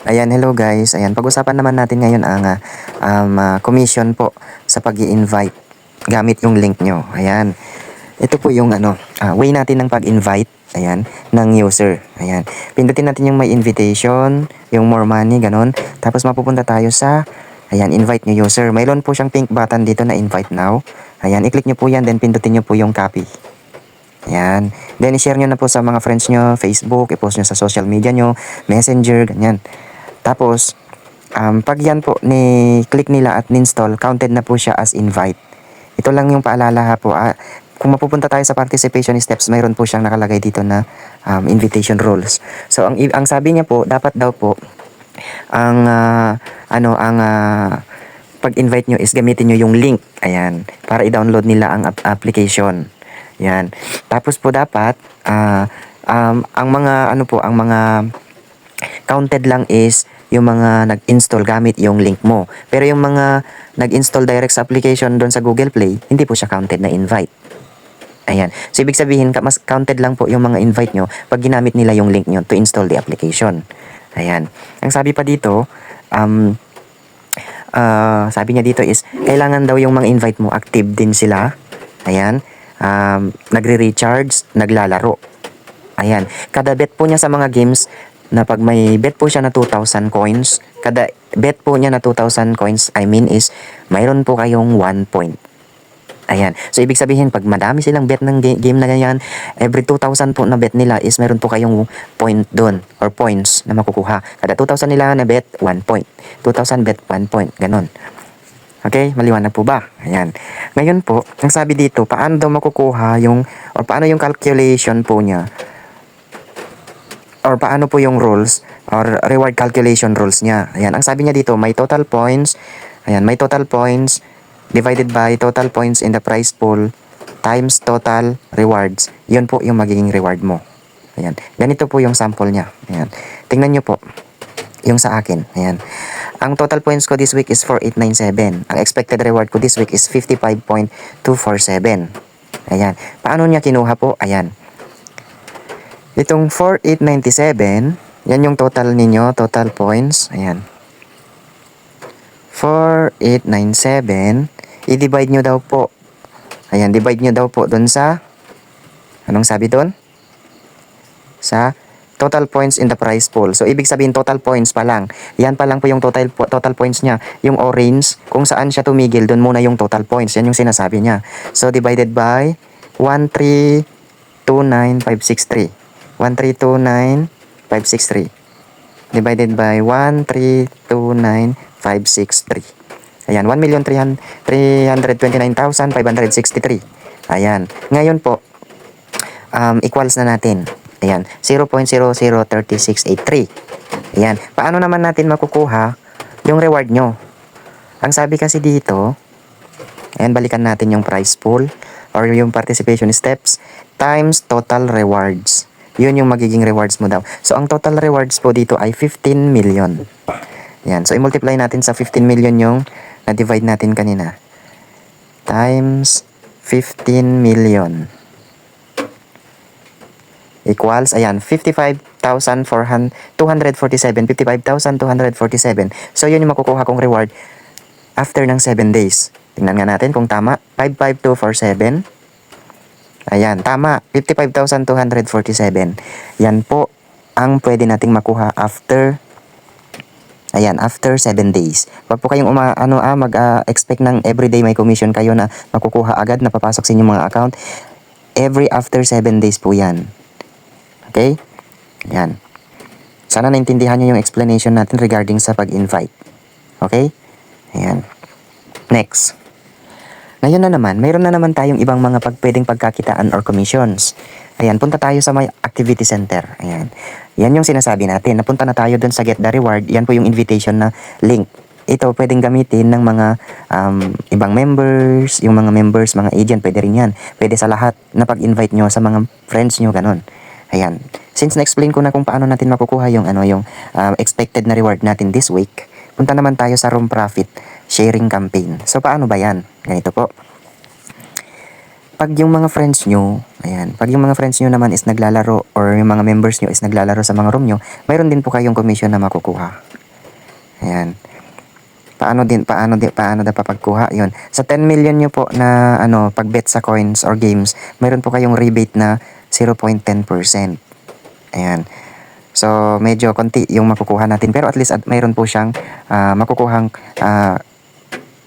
Ayan, hello guys. Ayan, pag-usapan naman natin ngayon ang commission po sa pag-i-invite gamit yung link nyo. Ayan, ito po yung way natin ng pag-invite. Ayan, ng user. Ayan, pindutin natin yung may invitation, yung more money, ganon. Tapos mapupunta tayo sa, ayan, invite new user. Mayroon po siyang pink button dito na invite now. Ayan, i-click nyo po yan, then pindutin nyo po yung copy. Ayan. Then, i-share nyo na po sa mga friends nyo, Facebook, i-post nyo sa social media nyo, Messenger, ganyan. Tapos, pag yan po ni-click nila at ni-install, counted na po siya as invite. Ito lang yung paalala ha po. Kung mapupunta tayo sa participation steps, mayroon po siyang nakalagay dito na invitation rules. So, ang sabi niya po, dapat daw po, ang pag-invite nyo is gamitin nyo yung link. Ayan. Para i-download nila ang application. Ayan. Tapos po dapat, ang mga, ang mga counted lang is yung mga nag-install gamit yung link mo. Pero yung mga nag-install direct sa application doon sa Google Play, hindi po siya counted na invite. Ayan. So, ibig sabihin, mas counted lang po yung mga invite nyo pag ginamit nila yung link nyo to install the application. Ayan. Ang sabi pa dito, sabi niya dito is, kailangan daw yung mga invite mo, active din sila. Ayan. Nagre-recharge, naglalaro. Ayan. Kada bet po niya sa mga games, na pag may bet po siya na 2,000 coins, kada bet po niya na 2,000 coins, is mayroon po kayong 1 point. Ayan. So, ibig sabihin, pag madami silang bet ng game na ganyan, every 2,000 po na bet nila is mayroon po kayong point doon, or points na makukuha. Kada 2,000 nila na bet, 1 point. 2,000 bet, 1 point. Ganon. Okay? Maliwanag po ba? Ayan. Ngayon po, ang sabi dito, paano daw makukuha yung, or paano yung calculation po niya, or paano po yung rules or reward calculation rules niya. Ayan, ang sabi niya dito, may total points. Ayan, may total points divided by total points in the prize pool times total rewards. Yun po yung magiging reward mo. Ayan, ganito po yung sample niya. Ayan, tingnan nyo po yung sa akin. Ayan, ang total points ko this week is 4897. Ang expected reward ko this week is 55.247. Ayan, paano niya kinuha po? Ayan, itong 4897, yan yung total ninyo, total points. Ayan. 4897, i-divide nyo daw po. Ayan, divide nyo daw po dun sa, anong sabi dun? Sa total points in the prize pool. So, ibig sabihin, total points pa lang. Yan pa lang po yung total points niya. Yung orange, kung saan siya tumigil, dun muna yung total points. Yan yung sinasabi niya. So, divided by 1329563. 1329563 divided by 1329563. Ayan, 1,329,563. Ayan. Ngayon po, equals na natin. Ayan, 0.003683. Ayan. Paano naman natin makukuha yung reward nyo? Ang sabi kasi dito, ayan, balikan natin yung prize pool or yung participation steps times total rewards. Yun yung magiging rewards mo daw. So, ang total rewards po dito ay 15 million. Yan. So, i-multiply natin sa 15 million yung na-divide natin kanina. Times 15 million. Equals, ayan, 55,247. 55,247. So, yun yung makukuha kong reward after ng 7 days. Tingnan nga natin kung tama. 55247. Ayan, tama. 55,247. Yan po ang pwede nating makuha after, ayan, after 7 days. Huwag po kayong mag-expect ng everyday may commission kayo na makukuha agad na papasok sa inyong mga account. Every after 7 days po yan. Okay? Ayan. Sana naintindihan nyo yung explanation natin regarding sa pag-invite. Okay? Ayan. Next. Ngayon na naman, mayroon na naman tayong ibang mga pwedeng pagkakitaan or commissions. Ayan, punta tayo sa may activity center. Ayan. Yan yung sinasabi natin. Napunta na tayo dun sa Get the Reward. Yan po yung invitation na link. Ito pwedeng gamitin ng mga ibang members, yung mga members, mga agent, pwede rin yan. Pwede sa lahat na pag-invite nyo sa mga friends nyo, ganun. Ayan. Since na-explain ko na kung paano natin makukuha yung, expected na reward natin this week, punta naman tayo sa room profit sharing campaign. So, paano ba yan? Ganito po. Pag yung mga friends nyo, ayan, pag yung mga friends nyo naman is naglalaro or yung mga members nyo is naglalaro sa mga room nyo, mayroon din po kayong commission na makukuha. Ayan. Paano na papagkuha? Yun. Sa 10 million nyo po na pag-bet sa coins or games, mayroon po kayong rebate na 0.10%. Ayan. So, medyo konti yung makukuha natin. Pero at least mayroon po siyang makukuhang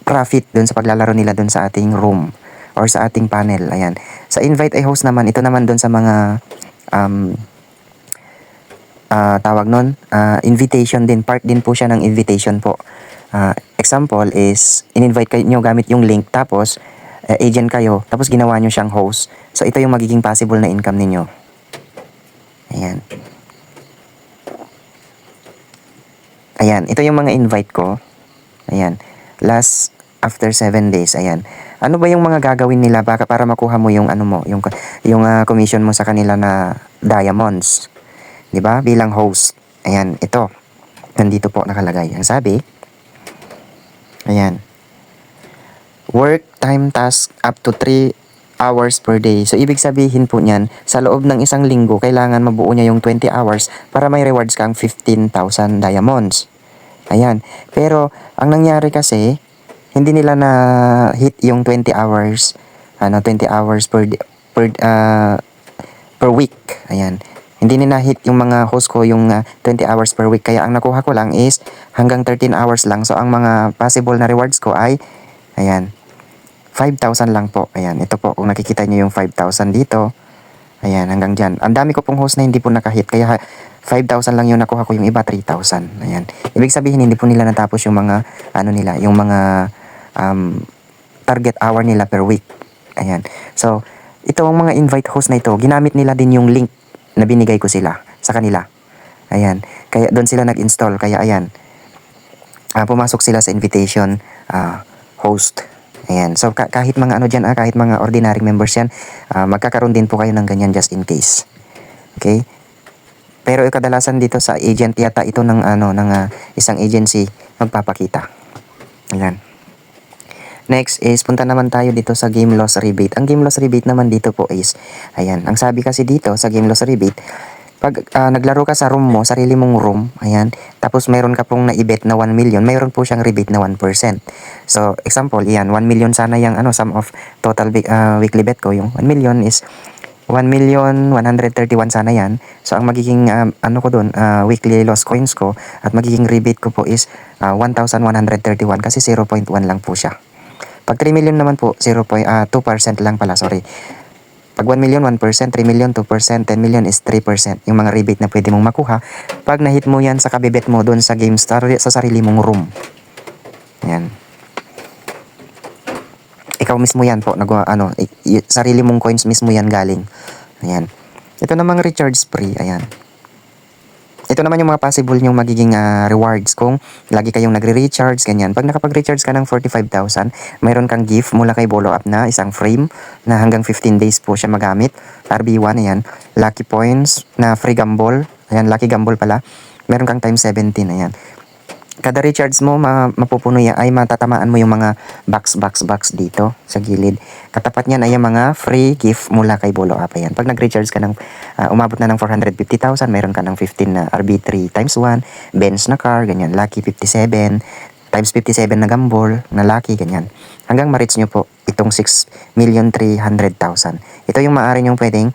profit dun sa paglalaro nila dun sa ating room or sa ating panel. Ayan. Sa invite a host naman, ito naman dun sa mga tawag nun, invitation din. Part din po siya ng invitation po. Example is, in-invite kayo nyo gamit yung link, tapos agent kayo, tapos ginawa nyo siyang host. So, ito yung magiging possible na income ninyo. Ayan. Ayan, ito yung mga invite ko. Ayan. Last after 7 days. Ayan. Ano ba yung mga gagawin nila para makuha mo yung commission mo sa kanila na diamonds? 'Di ba? Bilang host. Ayan, ito. Nandito po nakalagay. Ang sabi, ayan. Work time task up to 3 hours per day. So, ibig sabihin po niyan, sa loob ng isang linggo, kailangan mabuo niya yung 20 hours para may rewards kang 15,000 diamonds. Ayan. Pero, ang nangyari kasi, hindi nila na hit yung 20 hours, 20 hours per week. Ayan. Hindi nila hit yung mga host ko yung 20 hours per week. Kaya ang nakuha ko lang is hanggang 13 hours lang. So, ang mga possible na rewards ko ay, ayan, 5,000 lang po. Ayan, ito po, kung nakikita nyo yung 5,000 dito. Ayan, hanggang dyan. Ang dami ko pong host na hindi po nakahit. Kaya 5,000 lang yung nakuha ko, yung iba 3,000. Ayan. Ibig sabihin, hindi po nila natapos yung mga, yung mga target hour nila per week. Ayan. So, ito ang mga invite host na ito, ginamit nila din yung link na binigay ko sila sa kanila. Ayan. Kaya doon sila nag-install. Kaya ayan. Pumasok sila sa invitation host. Ayan. So, kahit mga dyan, kahit mga ordinary members yan, magkakaroon din po kayo ng ganyan just in case. Okay? Pero kadalasan dito sa agent, yata ito ng isang agency magpapakita. Ayan. Next is, punta naman tayo dito sa game loss rebate. Ang game loss rebate naman dito po is, ayan, ang sabi kasi dito sa game loss rebate, pag naglaro ka sa room mo, sarili mong room, ayan, tapos mayroon ka pong na-ibet na 1 million, mayroon po siyang rebate na 1%. So, example, yan, 1 million sana yung sum of total weekly bet ko. Yung 1 million is 1,131,000 sana yan. So, ang magiging, ko dun, weekly loss coins ko, at magiging rebate ko po is 1,131 kasi 0.1 lang po siya. Pag 3 million naman po, 2% lang pala, sorry. Pag 1 million, 1%, 3 million, 2%, 10 million is 3%. Yung mga rebate na pwede mong makuha pag nahit mo yan sa kabibet mo doon sa GameStar, sa sarili mong room. Ayan. Ikaw mismo yan po, sarili mong coins mismo yan galing. Ayan. Ito namang recharge spree, ayan. Ito naman yung mga possible yung magiging rewards kung lagi kayong nagre-recharge, ganyan. Pag nakapag-recharge ka ng 45,000, mayroon kang gift mula kay Bolo Up na isang frame na hanggang 15 days po siya magamit. RB1, ayan. Lucky points na free gamble. Ayan, lucky gamble pala. Meron kang times 17, ayan. Kada recharge mo, mapupuno yan, ay matatamaan mo yung mga box dito sa gilid. Katapat niyan ay yung mga free gift mula kay Bolo Up. Ayan. Pag nag-recharge ka ng, umabot na ng 450,000, mayroon ka ng 15 na RB3 times 1, Benz na car, ganyan, lucky 57, times 57 na gamble, na lucky, ganyan. Hanggang ma-reach nyo po itong 6,300,000. Ito yung maaari nyong pwedeng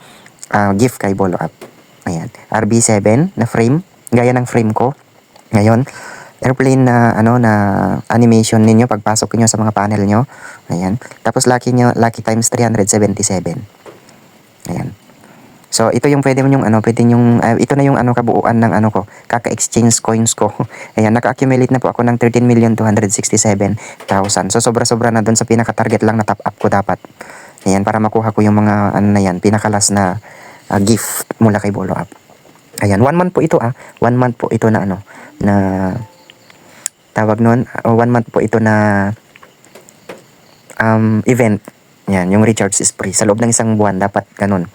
gift kay Bolo Up. Ayan. RB7 na frame, gaya ng frame ko. Ngayon, airplane na na animation ninyo pagpasok niyo sa mga panel nyo. Ayan. Tapos lucky times 377. Ayan. So ito yung pwede mo yung ito na yung kabuuan ng ko, kaka-exchange coins ko. Ayan, naka-accumulate na po ako ng 13,267,000. So sobra-sobra na doon sa pinaka-target lang na top up ko dapat. Ayan, para makuha ko yung mga na yan, pinakalas na gift mula kay Bolo Up. Ayan, 1 month po ito 1 month po ito na na tawag nun, 1 month po ito na event. Yan, yung recharge spree. Sa loob ng isang buwan, dapat ganun.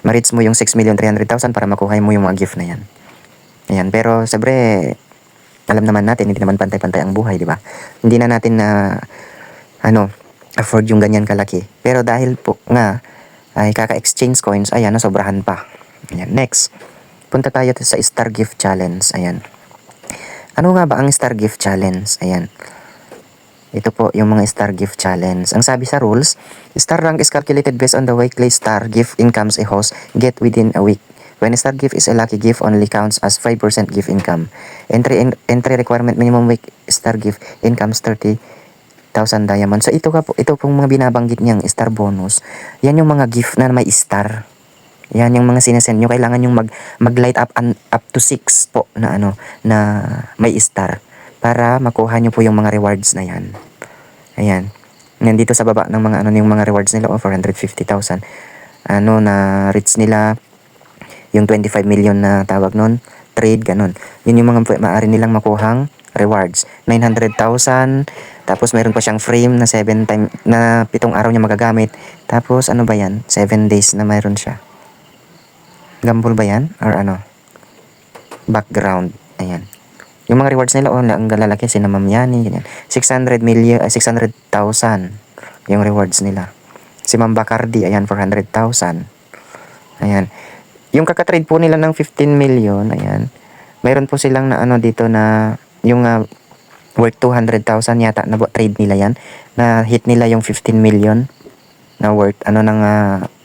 Ma-reach mo yung 6,300,000 para makuha mo yung mga gift na yan. Ayan, pero sabre, alam naman natin, hindi naman pantay-pantay ang buhay, di ba? Hindi na natin na, afford yung ganyan kalaki. Pero dahil po nga, ay kaka-exchange coins, ayan, nasobrahan pa. Ayan, next. Punta tayo sa Star Gift Challenge. Ayan. Ano nga ba ang Star Gift Challenge? Ayan. Ito po yung mga Star Gift Challenge. Ang sabi sa rules, Star rank is calculated based on the weekly Star gift incomes a host get within a week. When a Star gift is a lucky gift, only counts as 5% gift income. Entry requirement minimum week Star gift incomes 30,000 diamonds. So ito pong mga binabanggit niyang Star bonus. Yan yung mga gift na may Star. Yan yung mga sinesend nyo. Kailangan yung mag-light up to 6 po na na may Star para makuha nyo po yung mga rewards na yan. Ayan. Nandito sa baba ng mga yung mga rewards nila 450,000. Na reach nila yung 25 million na tawag nun, trade ganun. Yun yung mga maaari nilang makuhang rewards. 900,000, tapos mayroon pa siyang frame na 7 araw niya magagamit. Tapos ano ba yan? 7 days na mayroon siya. Gamble ba yan? Or background. Ayan. Yung mga rewards nila, ang lalaki, sina Ma'am Yani, ganyan. 600,000 yung rewards nila. Si Ma'am Bacardi, ayan, 400,000. Ayan. Yung kakatrade po nila ng 15 million, ayan. Mayroon po silang na dito na, yung worth 200,000 yata na trade nila yan. Na hit nila yung 15 million na worth, ng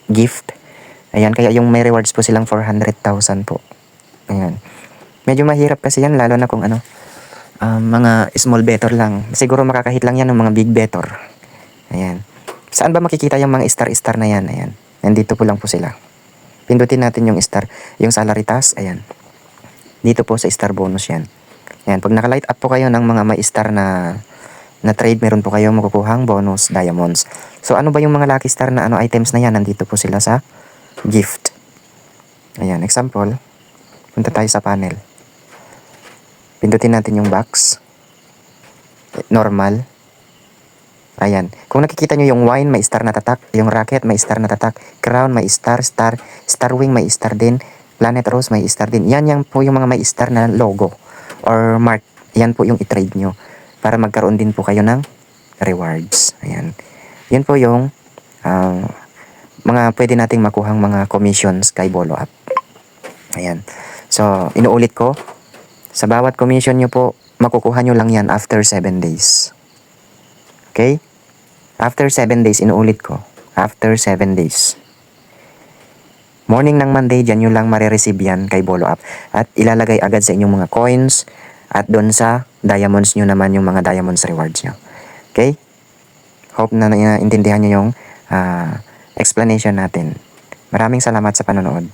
gift. Ayan, kaya yung may rewards po silang 400,000 po. Ayan. Medyo mahirap kasi yan, lalo na kung mga small better lang. Siguro makakahit lang yan ng mga big better. Ayan. Saan ba makikita yung mga star na yan? Ayan. Nandito po lang po sila. Pindutin natin yung star, yung salary task. Ayan. Dito po sa star bonus yan. Ayan. Pag naka-light up po kayo ng mga may star na trade, meron po kayo makukuhang bonus diamonds. So ano ba yung mga lucky star na items na yan? Nandito po sila sa gift. Ayan, example. Punta tayo sa panel. Pindutin natin yung box. Normal. Ayan. Kung nakikita nyo yung wine, may star na tatak. Yung rocket, may star na tatak. Crown, may star. Star wing, may star din. Planet rose, may star din. Yan po yung mga may star na logo or mark. Yan po yung i-trade nyo para magkaroon din po kayo ng rewards. Ayan. Yan po yung mga pwede nating makuhang mga commissions kay Bolo App. Ayan. So, inuulit ko, sa bawat commission nyo po, makukuha nyo lang yan after 7 days. Okay? After 7 days, inuulit ko, after 7 days. Morning ng Monday, dyan nyo lang marireceive yan kay Bolo App. At ilalagay agad sa inyong mga coins at doon sa diamonds nyo naman yung mga diamonds rewards nyo. Okay? Hope na naintindihan nyo yung explanation natin. Maraming salamat sa panonood.